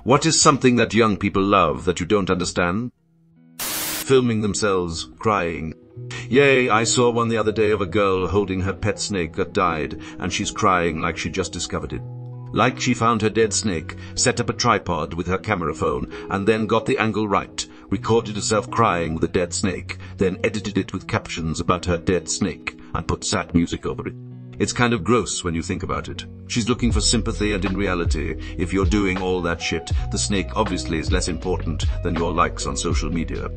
What is something that young people love that you don't understand? Filming themselves crying. Yay, I saw one the other day of a girl holding her pet snake that died, and she's crying like she just discovered it. Like she found her dead snake, set up a tripod with her camera phone, and then got the angle right, recorded herself crying with a dead snake, then edited it with captions about her dead snake, and put sad music over it. It's kind of gross when you think about it. She's looking for sympathy, and in reality, if you're doing all that shit, the snake obviously is less important than your likes on social media.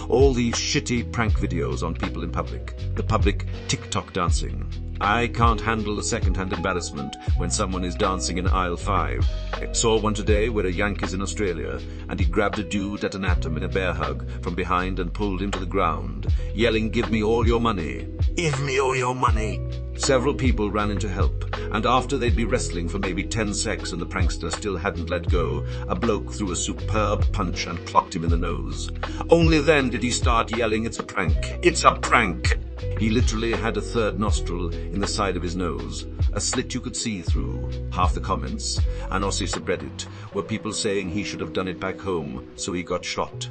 All these shitty prank videos on people in public. The public TikTok dancing. I can't handle the second-hand embarrassment when someone is dancing in aisle 5. I saw one today where a Yank is in Australia, and he grabbed a dude at an Atom in a bear hug from behind and pulled him to the ground, yelling, "Give me all your money. Give me all your money." Several people ran in to help, and after they'd be wrestling for maybe 10 secs and the prankster still hadn't let go, a bloke threw a superb punch and clocked him in the nose. Only then did he start yelling, "It's a prank! It's a prank!" He literally had a third nostril in the side of his nose, a slit you could see through. Half the comments, an Aussie subreddit, were people saying he should have done it back home, so he got shot.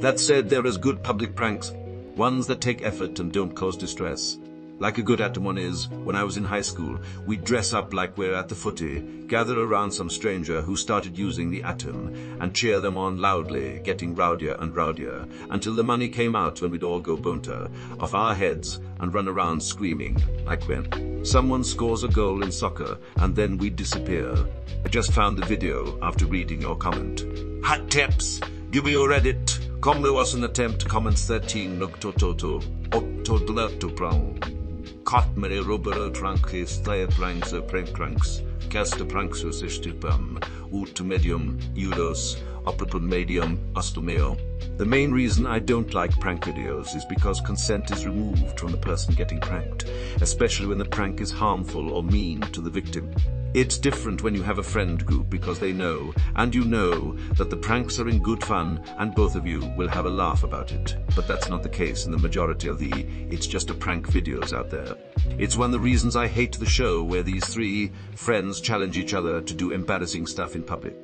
That said, there is good public pranks, ones that take effort and don't cause distress. Like a good Atom one is, when I was in high school, we'd dress up like we're at the footy, gather around some stranger who started using the Atom, and cheer them on loudly, getting rowdier and rowdier, until the money came out when we'd all go bunter off our heads and run around screaming, like when someone scores a goal in soccer, and then we'd disappear. I just found the video after reading your comment. Hot tips! Give me your Reddit. Come to us an attempt, comments 13, nugtototo, ottodlato prong. Katmere rubber tranki staya pranks prank cranks. Casta pranks istipam. Ut medium euros. Upper medium astomeo. The main reason I don't like prank videos is because consent is removed from the person getting pranked, especially when the prank is harmful or mean to the victim. It's different when you have a friend group because they know, and you know, that the pranks are in good fun and both of you will have a laugh about it. But that's not the case in the majority of the "it's just a prank" videos out there. It's one of the reasons I hate the show where these three friends challenge each other to do embarrassing stuff in public.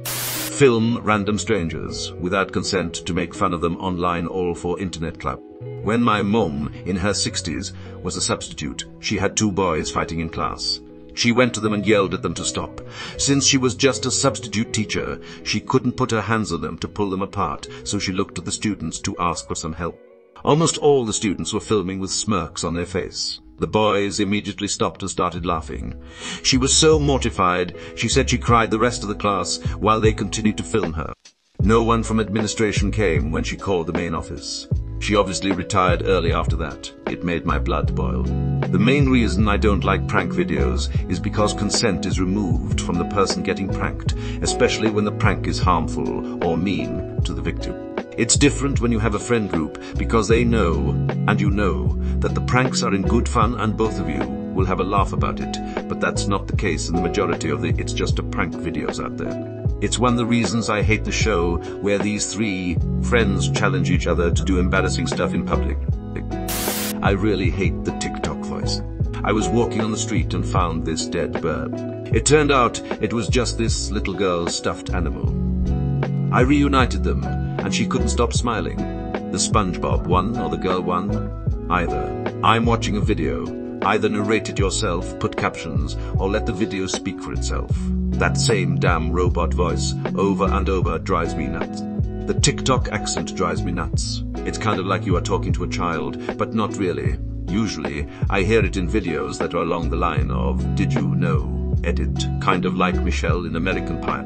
Film random strangers without consent to make fun of them online, all for internet clout. When my mom, in her 60s, was a substitute, she had 2 boys fighting in class. She went to them and yelled at them to stop. Since she was just a substitute teacher, she couldn't put her hands on them to pull them apart, so she looked at the students to ask for some help. Almost all the students were filming with smirks on their face. The boys immediately stopped and started laughing. She was so mortified, she said she cried the rest of the class while they continued to film her. No one from administration came when she called the main office. She obviously retired early after that. It made my blood boil. The main reason I don't like prank videos is because consent is removed from the person getting pranked, especially when the prank is harmful or mean to the victim. It's different when you have a friend group because they know, and you know, that the pranks are in good fun and both of you will have a laugh about it, but that's not the case in the majority of the "it's just a prank" videos out there. It's one of the reasons I hate the show where these 3 friends challenge each other to do embarrassing stuff in public. I really hate the TikTok voice. I was walking on the street and found this dead bird. It turned out it was just this little girl's stuffed animal. I reunited them, and she couldn't stop smiling. The SpongeBob one or the girl one? Either. I'm watching a video. Either narrate it yourself, put captions, or let the video speak for itself. That same damn robot voice over and over drives me nuts. The TikTok accent drives me nuts. It's kind of like you are talking to a child, but not really. Usually, I hear it in videos that are along the line of "did you know?" edit, kind of like Michelle in American Pie.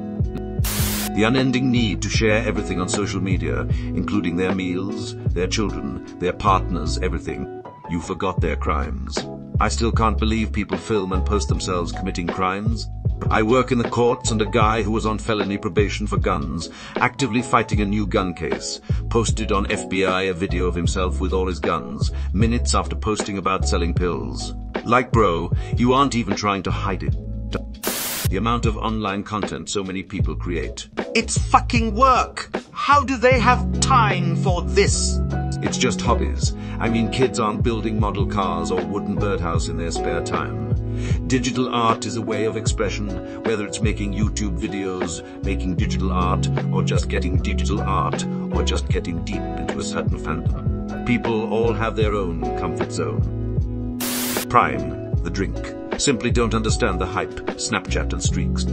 The unending need to share everything on social media, including their meals, their children, their partners, everything. You forgot their crimes. I still can't believe people film and post themselves committing crimes. I work in the courts, and a guy who was on felony probation for guns, actively fighting a new gun case, posted on FBI a video of himself with all his guns, minutes after posting about selling pills. Like, bro, you aren't even trying to hide it. The amount of online content so many people create. It's fucking work! How do they have time for this? It's just hobbies. I mean, kids aren't building model cars or wooden birdhouse in their spare time. Digital art is a way of expression, whether it's making YouTube videos, making digital art, or just getting digital art, or just getting deep into a certain fandom. People all have their own comfort zone. Prime, the drink. Simply don't understand the hype, Snapchat and streaks.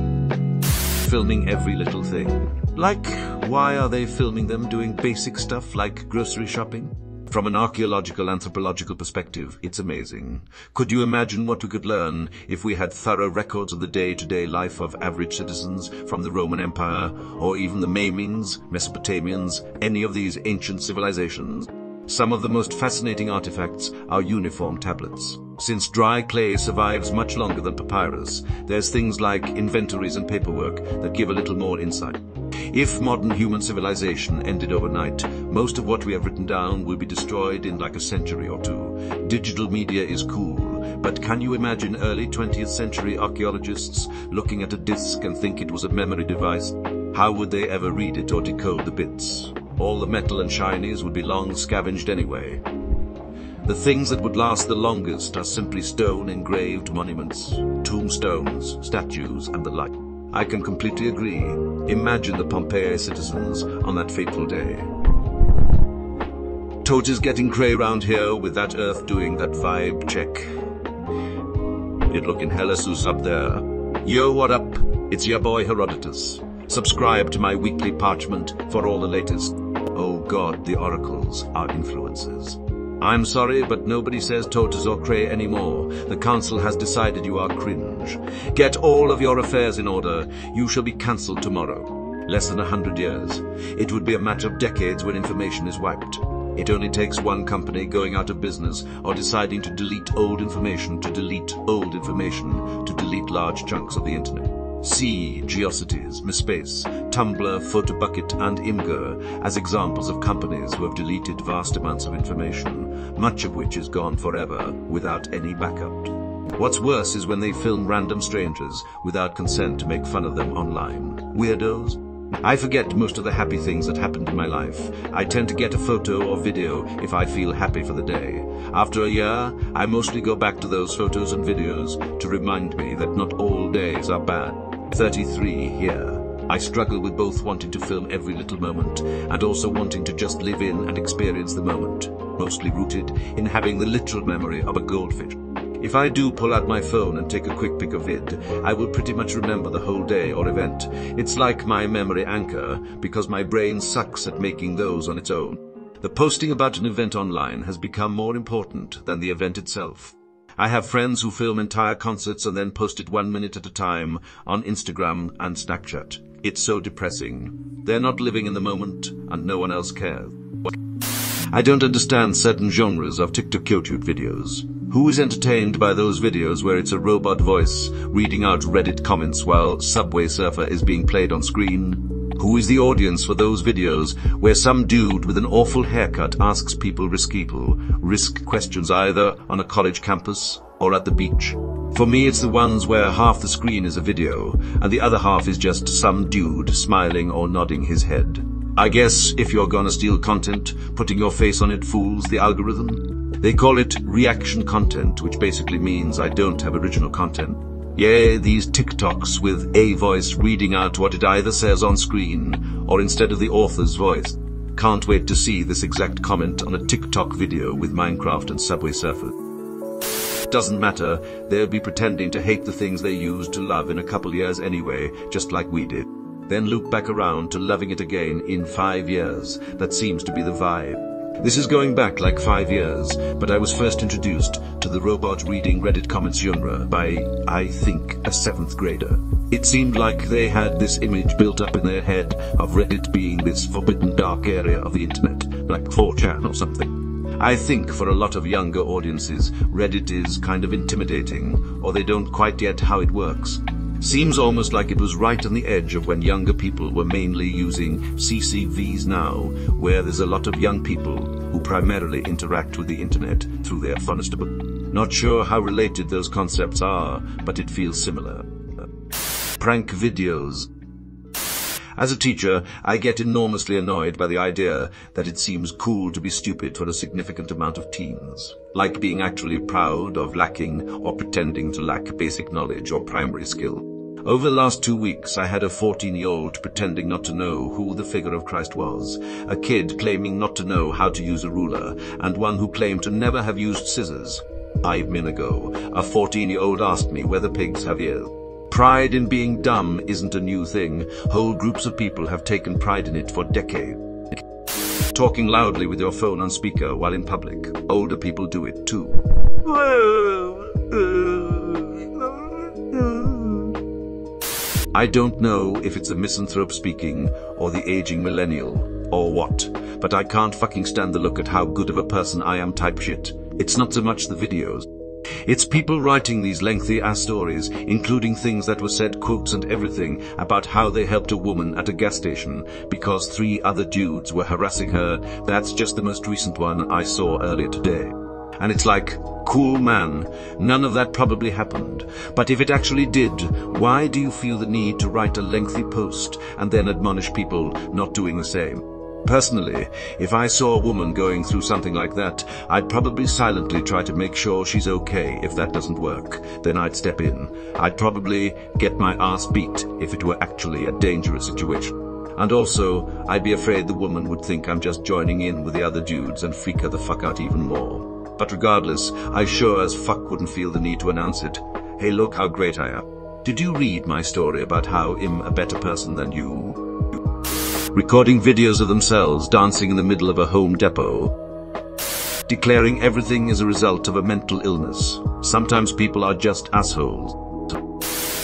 Filming every little thing. Like, why are they filming them doing basic stuff like grocery shopping? From an archaeological, anthropological perspective, it's amazing. Could you imagine what we could learn if we had thorough records of the day-to-day life of average citizens from the Roman Empire, or even the Mamings, Mesopotamians, any of these ancient civilizations? Some of the most fascinating artifacts are uniform tablets. Since dry clay survives much longer than papyrus, there's things like inventories and paperwork that give a little more insight. If modern human civilization ended overnight, most of what we have written down will be destroyed in like a century or two. Digital media is cool, but can you imagine early 20th century archaeologists looking at a disk and think it was a memory device? How would they ever read it or decode the bits? All the metal and shinies would be long scavenged anyway. The things that would last the longest are simply stone engraved monuments, tombstones, statues, and the like. I can completely agree. Imagine the Pompeii citizens on that fateful day. Tote is getting cray round here with that earth doing that vibe check. It looking hella sus up there. Yo, what up? It's your boy Herodotus. Subscribe to my weekly parchment for all the latest. Oh God, the oracles are influences. I'm sorry, but nobody says totus or cray anymore. The council has decided you are cringe. Get all of your affairs in order. You shall be cancelled tomorrow. Less than 100 years. It would be a matter of decades when information is wiped. It only takes one company going out of business or deciding to delete old information to delete old information to delete large chunks of the internet. See Geocities, Mispace, Tumblr, Photobucket, and Imgur as examples of companies who have deleted vast amounts of information, much of which is gone forever without any backup. What's worse is when they film random strangers without consent to make fun of them online. Weirdos. I forget most of the happy things that happened in my life. I tend to get a photo or video if I feel happy for the day. After a year, I mostly go back to those photos and videos to remind me that not all days are bad. 33 here. I struggle with both wanting to film every little moment and also wanting to just live in and experience the moment, mostly rooted in having the literal memory of a goldfish. If I do pull out my phone and take a quick pic of vid, I will pretty much remember the whole day or event. It's like my memory anchor, because my brain sucks at making those on its own. The posting about an event online has become more important than the event itself. I have friends who film entire concerts and then post it 1 minute at a time on Instagram and Snapchat. It's so depressing. They're not living in the moment and no one else cares. I don't understand certain genres of TikTok YouTube videos. Who is entertained by those videos where it's a robot voice reading out Reddit comments while Subway Surfer is being played on screen? Who is the audience for those videos where some dude with an awful haircut asks people risk questions either on a college campus or at the beach? For me, it's the ones where half the screen is a video and the other half is just some dude smiling or nodding his head. I guess if you're gonna steal content, putting your face on it fools the algorithm. They call it reaction content, which basically means I don't have original content. Yea, these TikToks with a voice reading out what it either says on screen or instead of the author's voice. Can't wait to see this exact comment on a TikTok video with Minecraft and Subway Surfer. Doesn't matter, they'll be pretending to hate the things they used to love in a couple years anyway, just like we did. Then loop back around to loving it again in 5 years. That seems to be the vibe. This is going back like 5 years, but I was first introduced to the robot reading Reddit comments genre by, I think, a 7th grader. It seemed like they had this image built up in their head of Reddit being this forbidden dark area of the internet, like 4chan or something. I think for a lot of younger audiences, Reddit is kind of intimidating, or they don't quite get how it works. Seems almost like it was right on the edge of when younger people were mainly using CCVs now, where there's a lot of young people who primarily interact with the internet through their funstable. Not sure how related those concepts are, but it feels similar. Prank videos. As a teacher, I get enormously annoyed by the idea that it seems cool to be stupid for a significant amount of teens, like being actually proud of lacking or pretending to lack basic knowledge or primary skill. Over the last 2 weeks, I had a 14-year-old pretending not to know who the figure of Christ was, a kid claiming not to know how to use a ruler, and one who claimed to never have used scissors. 5 minutes ago, a 14-year-old asked me whether pigs have ears. Pride in being dumb isn't a new thing. Whole groups of people have taken pride in it for decades. Talking loudly with your phone on speaker while in public. Older people do it too. I don't know if it's a misanthrope speaking or the aging millennial or what, but I can't fucking stand the look at how good of a person I am type shit. It's not so much the videos. It's people writing these lengthy-ass stories, including things that were said, quotes and everything, about how they helped a woman at a gas station because 3 other dudes were harassing her. That's just the most recent one I saw earlier today. And it's like, cool man, none of that probably happened. But if it actually did, why do you feel the need to write a lengthy post and then admonish people not doing the same? Personally, if I saw a woman going through something like that, I'd probably silently try to make sure she's okay. If that doesn't work, then I'd step in. I'd probably get my ass beat if it were actually a dangerous situation. And also, I'd be afraid the woman would think I'm just joining in with the other dudes and freak her the fuck out even more. But regardless, I sure as fuck wouldn't feel the need to announce it. Hey, look how great I am. Did you read my story about how I'm a better person than you? Recording videos of themselves dancing in the middle of a Home Depot, declaring everything is a result of a mental illness. Sometimes people are just assholes.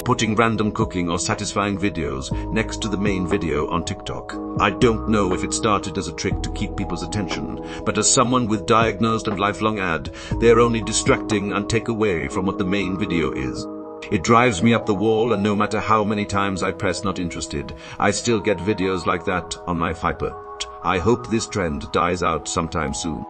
Putting random cooking or satisfying videos next to the main video on TikTok. I don't know if it started as a trick to keep people's attention, but as someone with diagnosed and lifelong ad, they're only distracting and take away from what the main video is. It drives me up the wall, and no matter how many times I press not interested, I still get videos like that on my Viper. I hope this trend dies out sometime soon.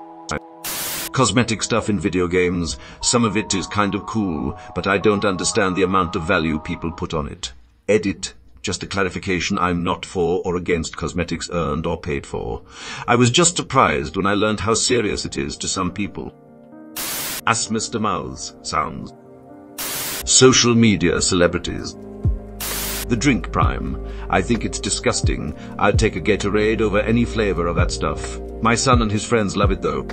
Cosmetic stuff in video games, some of it is kind of cool, but I don't understand the amount of value people put on it. Edit. Just a clarification, I'm not for or against cosmetics earned or paid for. I was just surprised when I learned how serious it is to some people. As Mr. Mouths sounds. Social media celebrities. The drink prime. I think it's disgusting. I'd take a Gatorade over any flavor of that stuff. My son and his friends love it though.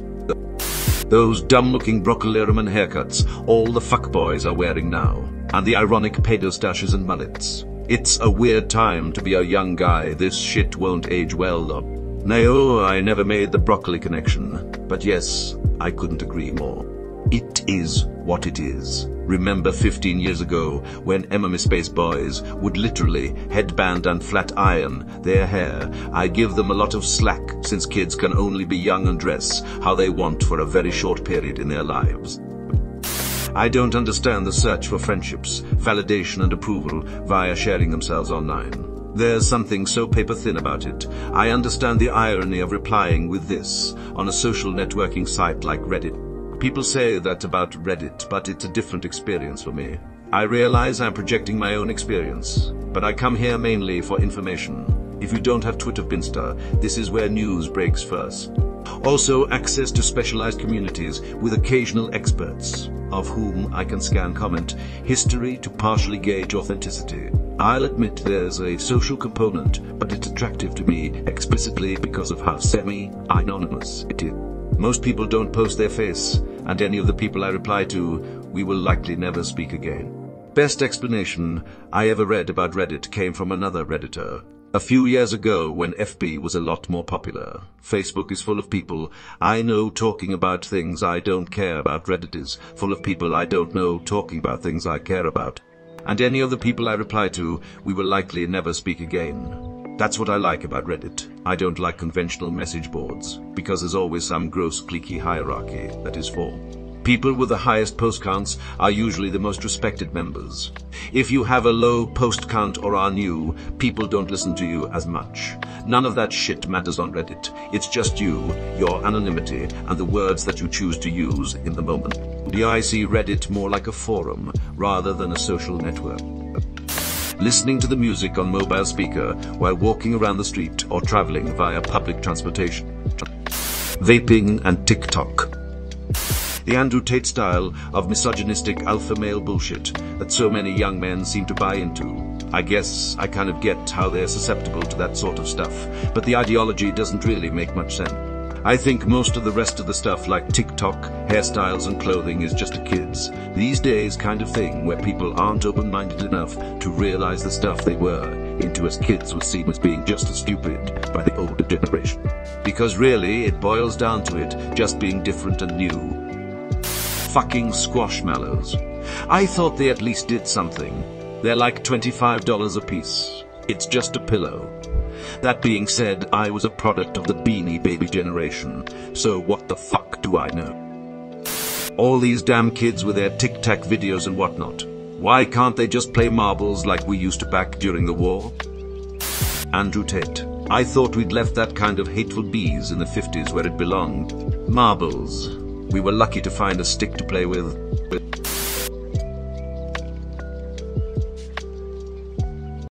Those dumb-looking broccoli-man haircuts all the fuckboys are wearing now. And the ironic pedo stashes and mullets. It's a weird time to be a young guy. This shit won't age well though. No, I never made the broccoli connection. But yes, I couldn't agree more. It is what it is. Remember 15 years ago when Emma Space Boys would literally headband and flat iron their hair? I give them a lot of slack since kids can only be young and dress how they want for a very short period in their lives. I don't understand the search for friendships, validation and approval via sharing themselves online. There's something so paper thin about it. I understand the irony of replying with this on a social networking site like Reddit. People say that about Reddit, but it's a different experience for me. I realize I'm projecting my own experience, but I come here mainly for information. If you don't have Twitter Finsta, this is where news breaks first. Also, access to specialized communities with occasional experts, of whom I can scan comment history to partially gauge authenticity. I'll admit there's a social component, but it's attractive to me explicitly because of how semi-anonymous it is. Most people don't post their face, and any of the people I reply to, we will likely never speak again. Best explanation I ever read about Reddit came from another Redditor. A few years ago, when FB was a lot more popular. Facebook is full of people I know talking about things I don't care about. Reddit is full of people I don't know talking about things I care about. And any of the people I reply to, we will likely never speak again. That's what I like about Reddit. I don't like conventional message boards, because there's always some gross cliquey hierarchy that is for. People with the highest post counts are usually the most respected members. If you have a low post count or are new, people don't listen to you as much. None of that shit matters on Reddit. It's just you, your anonymity, and the words that you choose to use in the moment. I see Reddit more like a forum rather than a social network. listening to the music on mobile speaker while walking around the street or traveling via public transportation. Vaping and TikTok. The Andrew Tate style of misogynistic alpha male bullshit that so many young men seem to buy into. I guess I kind of get how they're susceptible to that sort of stuff, but the ideology doesn't really make much sense. I think most of the rest of the stuff like TikTok, hairstyles and clothing is just a kids these days kind of thing where people aren't open-minded enough to realize the stuff they were into as kids was seen as being just as stupid by the older generation. Because really, it boils down to it just being different and new. Fucking squashmallows. I thought they at least did something. They're like $25 a piece. It's just a pillow. That being said, I was a product of the Beanie Baby generation, so what the fuck do I know? All these damn kids with their tic-tac videos and whatnot. Why can't they just play marbles like we used to back during the war? Andrew Tate. I thought we'd left that kind of hateful bees in the 50s where it belonged. Marbles. We were lucky to find a stick to play with.